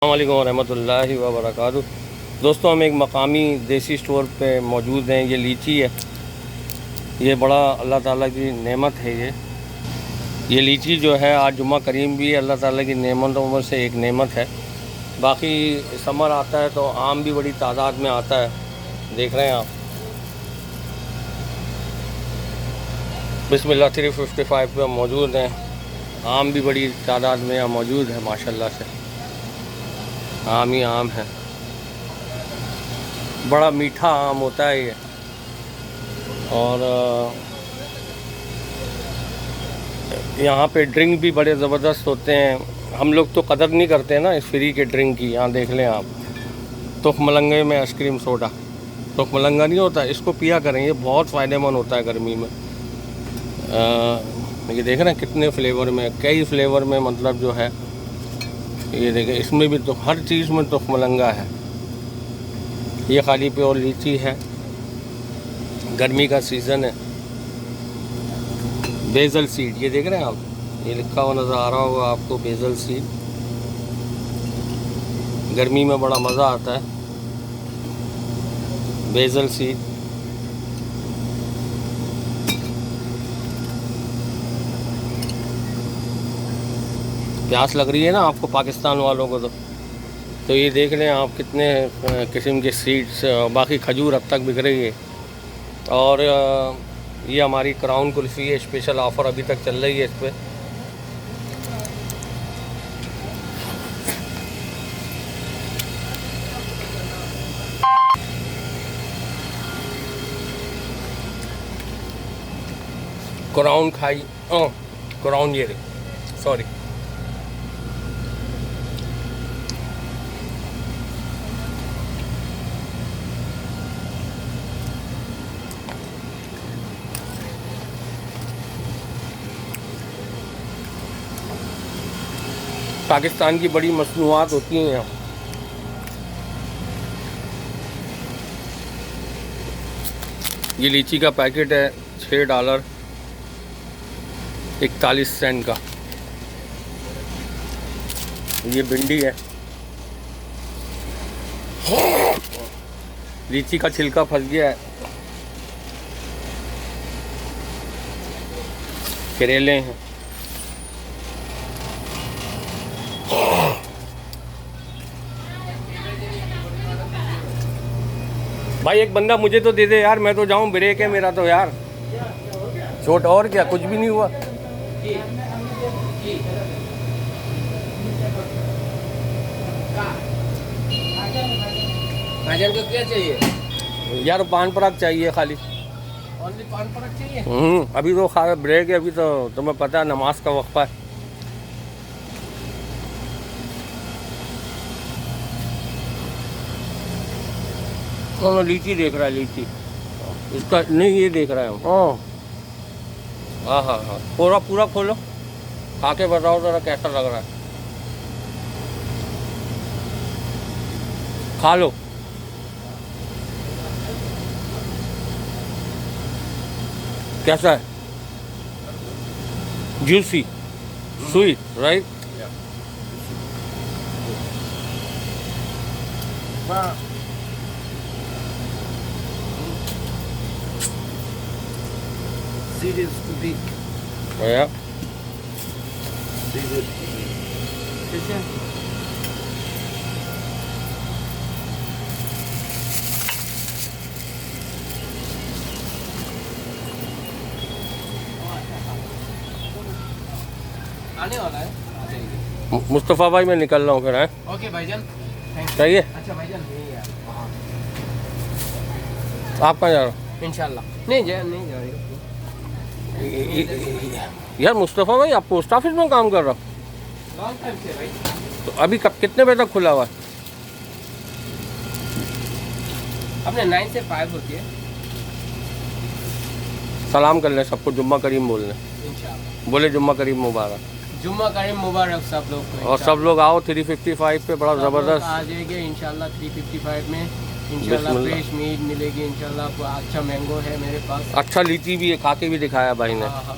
अस्सलामुअलैकुम रहमतुल्लाहि व बरकातुहू। दोस्तों, हम एक मकामी देसी स्टोर पे मौजूद हैं। ये लीची है, ये बड़ा अल्लाह ताला की नेमत है। ये लीची जो है आज जुम्मा करीम भी अल्लाह ताला की नेमतों में से एक नेमत है। बाकी समर आता है तो आम भी बड़ी तादाद में आता है, देख रहे हैं आप। बिस्मिल्लाह 355 पे मौजूद हैं। आम भी बड़ी तादाद में यहाँ मौजूद है, माशाल्लाह से आम ही आम है। बड़ा मीठा आम होता है ये, और यहाँ पे ड्रिंक भी बड़े ज़बरदस्त होते हैं। हम लोग तो कदर नहीं करते ना इस फ्री के ड्रिंक की। यहाँ देख लें आप, तुखमलंगे में आइसक्रीम सोडा, तुखमलंगा नहीं होता, इसको पिया करें, ये बहुत फ़ायदेमंद होता है गर्मी में। ये देख रहे हैं कितने फ्लेवर में, कई फ्लेवर में, मतलब जो है ये देखें, इसमें भी तो हर चीज़ में तुखमलंगा है। ये खाली प्योर लीची है, गर्मी का सीज़न है। बेज़ल सीड, ये देख रहे हैं आप, ये लिखा हुआ नज़र आ रहा होगा आपको, बेज़ल सीड। गर्मी में बड़ा मज़ा आता है, बेज़ल सीड। प्यास लग रही है ना आपको, पाकिस्तान वालों को तो ये देख लें आप कितने किस्म के सीड्स। बाकी खजूर अब तक बिक रही है। और ये हमारी क्राउन कुल्फ़ी है, स्पेशल ऑफ़र अभी तक चल रही है इस पर। क्राउन खाई, क्राउन, ये सॉरी, पाकिस्तान की बड़ी मसनूआत होती हैं यहाँ। ये लीची का पैकेट है $6.41 का। ये भिंडी है, लीची का छिलका फंस गया है। करेले हैं, भाई एक बंदा मुझे तो दे दे यार, मैं तो जाऊं, ब्रेक है मेरा तो यार। चोट और क्या, कुछ भी नहीं हुआ। भाईजान को क्या चाहिए यार? पान पराग चाहिए खाली। ओनली पान पराग चाहिए? अभी तो खा ब्रेक है, अभी तो तुम्हें पता है नमाज का वक्फा है। लीची देख रहा है, लीची इसका नहीं, ये देख रहा है। हाँ हाँ हाँ, पूरा पूरा खोलो, खा के बताओ ज़रा कैसा लग रहा है। खा लो। कैसा है? Juicy, sweet, right? Seed is too big. Yeah. Seed is कैसे? आने वाला है, आ जाएंगे। मुस्तफ़ा भाई मैं निकल रहा हूँ फिर, है? ओके भाईजान, चाहिए? अच्छा भाईजान, नहीं यार, आप कहाँ जा रहे हो? इंशाल्लाह नहीं जा रही हूँ। यार मुस्तफ़ा भाई, आप पोस्ट ऑफिस में काम कर रहे हो? लॉन्ग टाइम से भाई। तो अभी कब, कितने बजे तक खुला हुआ है? अपने 9 से 5 होती है। सलाम कर लें सबको, जुम्मा करीम बोल लें। इंशाल्लाह बोले जुम्मा करीम मुबारक। जुम्मा करीम मुबारक सब लोग को। और सब लोग आओ 355 पे, बड़ा ज़बरदस्त आ जाएंगे इंशाल्लाह 355 में। इंशाल्लाह फ्रेश मीट मिलेगी इंशाल्लाह। अच्छा मैंगो है मेरे पास, अच्छा लीची भी है, खा के भी दिखाया भाई ने। हाँ हाँ।